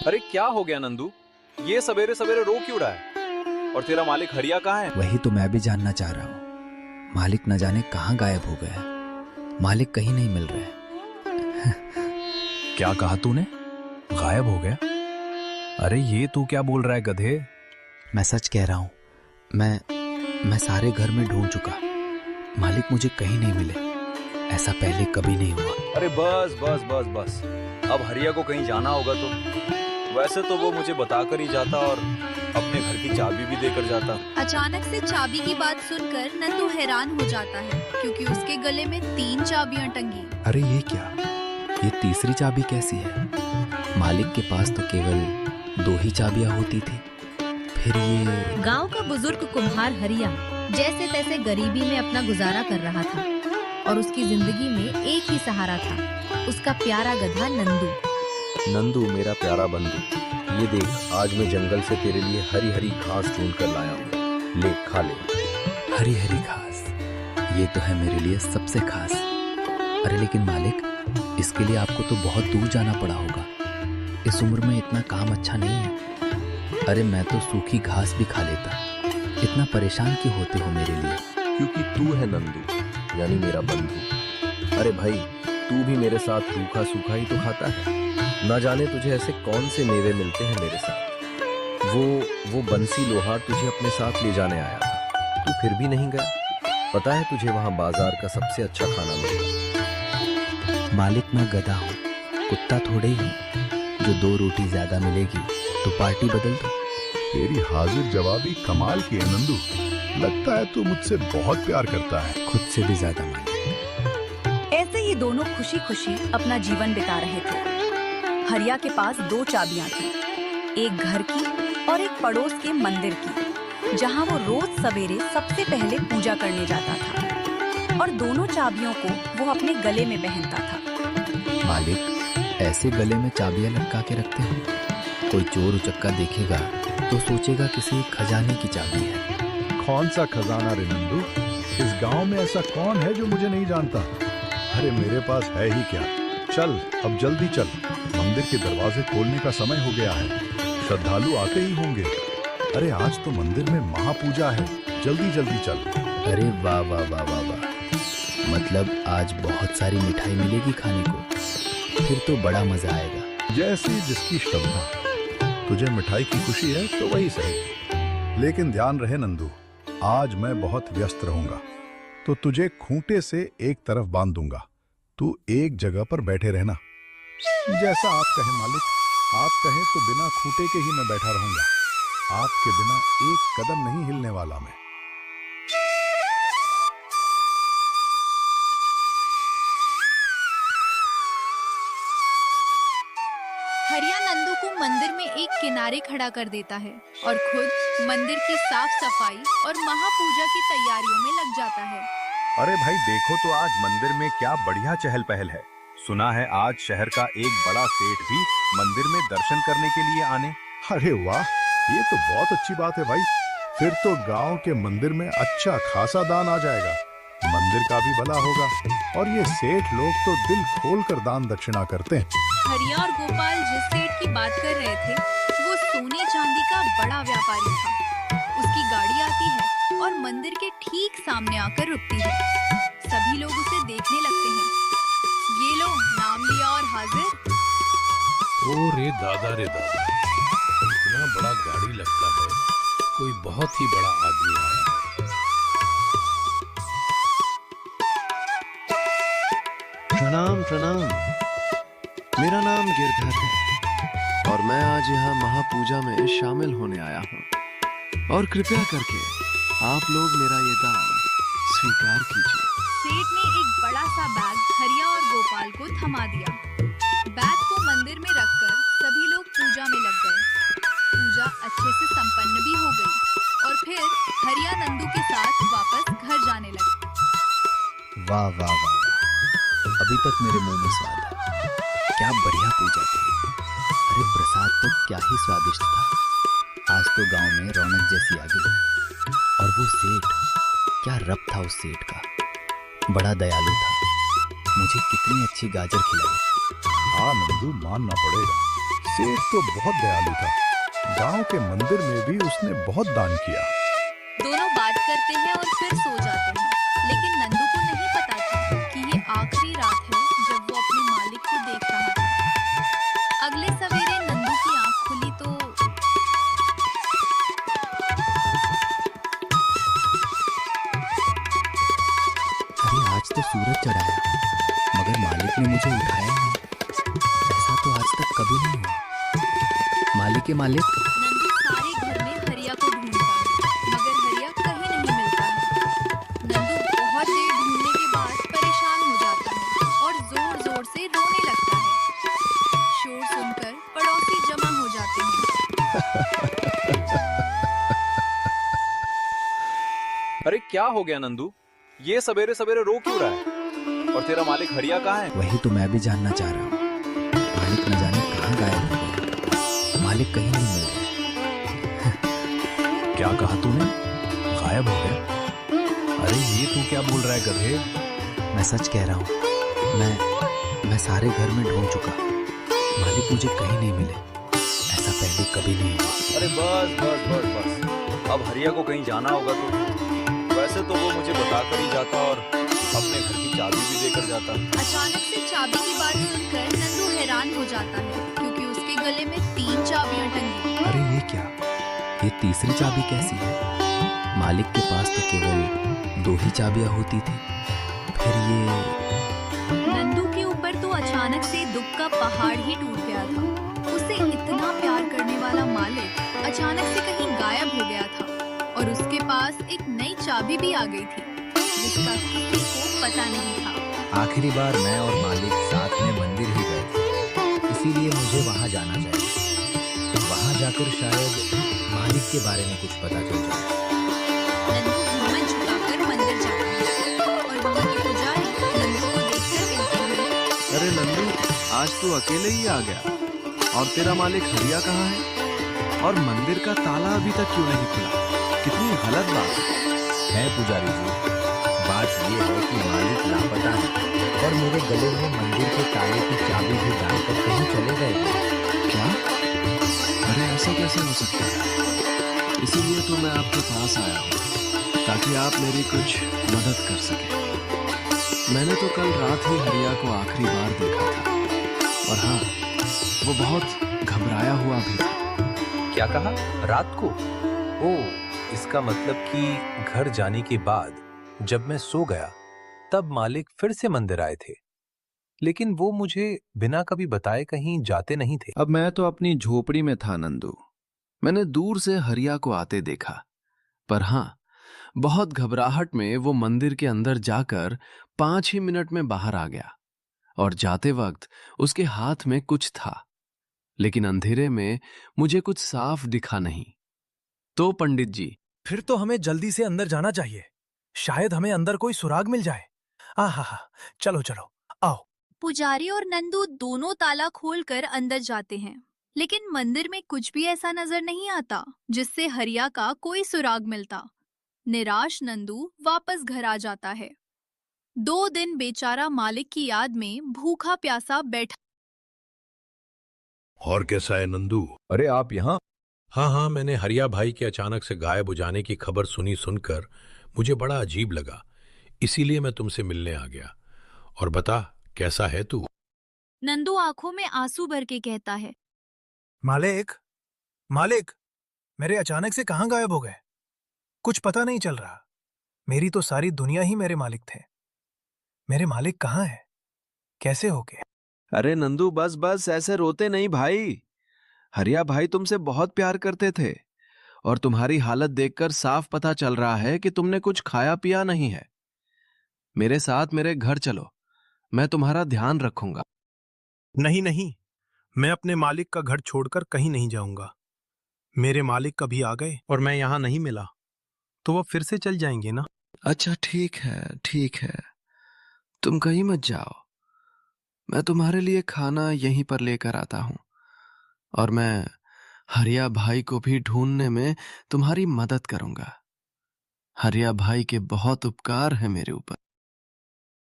अरे क्या हो गया नंदू? ये सवेरे सवेरे रो क्यों रहा है? और तेरा मालिक हरिया कहाँ है? वही तो मैं भी जानना चाह रहा हूँ। मालिक न जाने कहाँ गायब हो गया है। मालिक कहीं नहीं मिल रहे। क्या कहा तूने? गायब हो गया? अरे ये तू क्या बोल रहा है गधे? मैं सच कह रहा हूँ। मैं सारे घर में ढूंढ चुका। मालिक मुझे कहीं नहीं मिले। ऐसा पहले कभी नहीं हुआ। अरे बस बस बस बस, अब हरिया को कहीं जाना होगा तो वैसे तो वो मुझे बताकर ही जाता और अपने घर की चाबी भी देकर जाता। अचानक से चाबी की बात सुनकर नंदू हैरान हो जाता है क्योंकि उसके गले में 3 चाबियां टंगी। अरे ये क्या? ये तीसरी चाबी कैसी है? मालिक के पास तो केवल 2 ही चाबियां होती थी। फिर ये गांव का बुजुर्ग कुम्हार हरिया जैसे तैसे गरीबी में अपना गुजारा कर रहा था और उसकी जिंदगी में एक ही सहारा था, उसका प्यारा गधा नंदू। नंदू मेरा प्यारा बंधु, ये देख आज मैं जंगल से तेरे लिए हरी हरी घास ढूंढ कर लाया हूँ। ले खा ले। हरी हरी घास, ये तो है मेरे लिए सबसे खास। अरे लेकिन मालिक, इसके लिए आपको तो बहुत दूर जाना पड़ा होगा। इस उम्र में इतना काम अच्छा नहीं है। अरे मैं तो सूखी घास भी खा लेता। इतना परेशान क्यों होते हो मेरे लिए? क्योंकि तू है नंदू, यानी मेरा बंधु। अरे भाई, तू भी मेरे साथ रूखा सूखा ही तो खाता है। न जाने तुझे ऐसे कौन से मेवे मिलते हैं मेरे साथ। वो बंसी लोहार तुझे अपने साथ ले जाने आया था, तू फिर भी नहीं गया। पता है तुझे वहाँ बाजार का सबसे अच्छा खाना मिलेगा। मालिक मैं गधा हूँ, कुत्ता थोड़े ही हूँ जो 2 रोटी ज्यादा मिलेगी तो पार्टी बदल दो। तेरी हाजिर जवाबी कमाल की है नंदू। लगता है तू मुझसे बहुत प्यार करता है। खुद से भी ज्यादा मालिक। ऐसे ही दोनों खुशी खुशी अपना जीवन बिता रहे थे। हरिया के पास 2 चाबियां थी, एक घर की और एक पड़ोस के मंदिर की, जहां वो रोज सवेरे सबसे पहले पूजा करने जाता था और दोनों चाबियों को वो अपने गले में पहनता था। मालिक, ऐसे गले में चाबियां लटका के रखते हैं? कोई चोर उचक्का देखेगा तो सोचेगा किसी खजाने की चाबी है। कौन सा खजाना रे नंदू? इस गांव में ऐसा कौन है जो मुझे नहीं जानता? अरे मेरे पास है ही क्या। चल अब जल्दी चल, मंदिर के दरवाजे खोलने का समय हो गया है। श्रद्धालु आते ही होंगे। अरे आज तो मंदिर में महापूजा है, जल्दी जल्दी चल। अरे वाह वाह वाह वाह वाह, मतलब आज बहुत सारी मिठाई मिलेगी खाने को। फिर तो बड़ा मजा आएगा। जैसी जिसकी श्रद्धा। तुझे मिठाई की खुशी है तो वही सही। लेकिन ध्यान रहे नंदू, आज मैं बहुत व्यस्त रहूंगा तो तुझे खूंटे से एक तरफ बांध दूंगा। तू एक जगह पर बैठे रहना। जैसा आप कहें मालिक। आप कहें तो बिना खूंटे के ही मैं बैठा रहूंगा। आपके बिना एक कदम नहीं हिलने वाला मैं। हरिया नंदू को मंदिर में एक किनारे खड़ा कर देता है और खुद मंदिर की साफ सफाई और महापूजा की तैयारियों में लग जाता है। अरे भाई देखो तो आज मंदिर में क्या बढ़िया चहल पहल है। सुना है आज शहर का एक बड़ा सेठ भी मंदिर में दर्शन करने के लिए आने। अरे वाह, ये तो बहुत अच्छी बात है भाई। फिर तो गांव के मंदिर में अच्छा खासा दान आ जाएगा। मंदिर का भी भला होगा। और ये सेठ लोग तो दिल खोलकर दान दक्षिणा करते हैं। हरिया और गोपाल जिस सेठ की बात कर रहे थे वो सोने चांदी का बड़ा व्यापारी था। उसकी गाड़ी आती है और मंदिर के ठीक सामने आकर रुकती है। सभी लोग उसे देखने लगते हैं। ये लो, नाम लिया और हाजिर। ओ रे दादा रे दादा, इतना बड़ा गाड़ी लगता है कोई बहुत ही बड़ा आदमी आया है। प्रणाम प्रणाम, मेरा नाम गिरधर है और मैं आज यहाँ महापूजा में शामिल होने आया हूँ। और कृपया करके आप लोग मेरा ये दान स्वीकार कीजिए। सेठ ने एक बड़ा सा बैग हरिया और गोपाल को थमा दिया। बैग को मंदिर में रखकर सभी लोग पूजा में लग गए। पूजा अच्छे से संपन्न भी हो गई और फिर हरिया नंदू के साथ वापस घर जाने लगे। वाह वाह वाह, अभी तक मेरे मुंह में स्वाद है। क्या बढ़िया पूजा थी। अरे प्रसाद तो क्या ही स्वादिष्ट था। आज तो गांव में रौनक जैसी आ गई। और वो सेठ, क्या रब था उस सेठ का। बड़ा दयालु था। मुझे कितनी अच्छी गाजर खिलाई। हाँ नंदू, मानना पड़ेगा, सेठ तो बहुत दयालु था। गांव के मंदिर में भी उसने बहुत दान किया। दोनों बात करते हैं और फिर सो जाते हैं, लेकिन नंदू को नहीं पता था कि ये आखिरी रात है जब वो अपने मालिक को देख रहा था। अगले सवेरे नंदू की आंख खुली तो अरे आज तो सूरज चढ़ाया, मगर मालिक ने मुझे उठाया नहीं। ऐसा तो आज तक कभी नहीं हुआ। मालिक मालिक। नंदू सारे घर में हरिया को ढूंढता है, मगर हरिया कहीं नहीं मिलता है। नंदू बहुत देर ढूंढने के बाद परेशान हो जाता है और जोर जोर से रोने लगता है। शोर सुनकर पड़ोसी जमा हो जाते हैं। अरे क्या हो गया नंदू, ये सवेरे सवेरे रो क्यों रहा है? और तेरा मालिक हरिया कहाँ है? वही तो मैं भी जानना चाह रहा हूँ। मालिक न जाने कहाँ गायब हो गए। मालिक कहीं नहीं मिल रहे। क्या कहा तूने? गायब हो गया? अरे ये तू क्या बोल रहा है गधे? मैं सच कह रहा हूँ। मैं सारे घर में ढूंढ चुका। मालिक मुझे कहीं नहीं मिले। ऐसा पहले कभी नहीं हुआ। अरे बस बस बस बस, अब हरिया को कहीं जाना होगा तो वैसे तो वो मुझे बताकर ही जाता और अपने घर की चाबी भी देकर जाता। अचानक से चाबी की बात सुनकर नंदू हैरान हो जाता है, क्योंकि उसके गले में 3 चाबियां टंगी। अरे ये क्या? ये तीसरी चाबी कैसी है? मालिक के पास तो केवल 2 ही चाबियां होती थी। फिर ये नंदू के ऊपर तो अचानक से दुख का पहाड़ ही टूट गया था। उसे इतना प्यार करने वाला मालिक अचानक से कहीं गायब हो गया था और उसके पास एक नई चाबी भी आ गई थी, जिसका किसी को पता नहीं था। आखिरी बार मैं और मालिक साथ में मंदिर ही गए थे, इसीलिए मुझे वहां जाना चाहिए। वहां जाकर शायद मालिक के बारे में कुछ पता चल जाए। नंदू हिम्मत जुटाकर मंदिर जाता है और वहां के पुजारी नंदू को देखकर कहते हैं, अरे नंदू, आज तू अकेले ही आ गया और तेरा मालिक हरिया कहाँ है? और मंदिर का ताला अभी तक क्यों नहीं खुला? कितनी गलत बात है पुजारी जी। बात ये है कि मालिक लापता है और मेरे गले में मंदिर के ताले की चाबी भी डालकर कहीं चले गए। क्या? अरे ऐसा कैसे हो सकता है? इसीलिए तो मैं आपके पास आया हूँ, ताकि आप मेरी कुछ मदद कर सकें। मैंने तो कल रात ही हरिया को आखिरी बार देखा था और हाँ, वो बहुत घबराया हुआ भी था। क्या कहा? रात को? ओह, इसका मतलब कि घर जाने के बाद जब मैं सो गया तब मालिक फिर से मंदिर आए थे, लेकिन वो मुझे बिना कभी बताए कहीं जाते नहीं थे। अब मैं तो अपनी झोपड़ी में था नंदू। मैंने दूर से हरिया को आते देखा, पर हाँ, बहुत घबराहट में वो मंदिर के अंदर जाकर 5 ही मिनट में बाहर आ गया और जाते वक्त उसके हाथ में कुछ था, लेकिन अंधेरे में मुझे कुछ साफ दिखा नहीं। तो पंडित जी, फिर तो हमें जल्दी से अंदर जाना चाहिए। शायद हमें अंदर कोई सुराग मिल जाए। आहा, चलो चलो आओ। पुजारी और नंदू दोनों ताला खोलकर अंदर जाते हैं, लेकिन मंदिर में कुछ भी ऐसा नजर नहीं आता जिससे हरिया का कोई सुराग मिलता। निराश नंदू वापस घर आ जाता है। 2 दिन बेचारा मालिक की याद में भूखा प्यासा बैठा। और कैसा है नंदू? अरे आप यहाँ? हाँ हाँ, मैंने हरिया भाई के अचानक से गायब हो जाने की खबर सुनकर मुझे बड़ा अजीब लगा, इसीलिए मैं तुमसे मिलने आ गया। और बता, कैसा है तू? नंदू आंखों में आंसू भर के कहता है, मालिक, मालिक, मेरे अचानक से कहाँ गायब हो गए? कुछ पता नहीं चल रहा। मेरी तो सारी दुनिया ही मेरे मालिक थे। मेरे मालिक कहाँ हैं? कैसे हो गए? अरे नंदू, बस बस ऐसे रोते नहीं भाई। हरिया भाई तुमसे बहुत प्यार करते थे और तुम्हारी हालत देखकर साफ पता चल रहा है कि तुमने कुछ खाया पिया नहीं है। मेरे साथ मेरे घर चलो, मैं तुम्हारा ध्यान रखूंगा। नहीं नहीं, मैं अपने मालिक का घर छोड़कर कहीं नहीं जाऊंगा। मेरे मालिक कभी आ गए और मैं यहां नहीं मिला तो वो फिर से चल जाएंगे ना। अच्छा ठीक है, ठीक है, तुम कहीं मत जाओ। मैं तुम्हारे लिए खाना यहीं पर लेकर आता हूं और मैं हरिया भाई को भी ढूंढने में तुम्हारी मदद करूंगा। हरिया भाई के बहुत उपकार है मेरे ऊपर।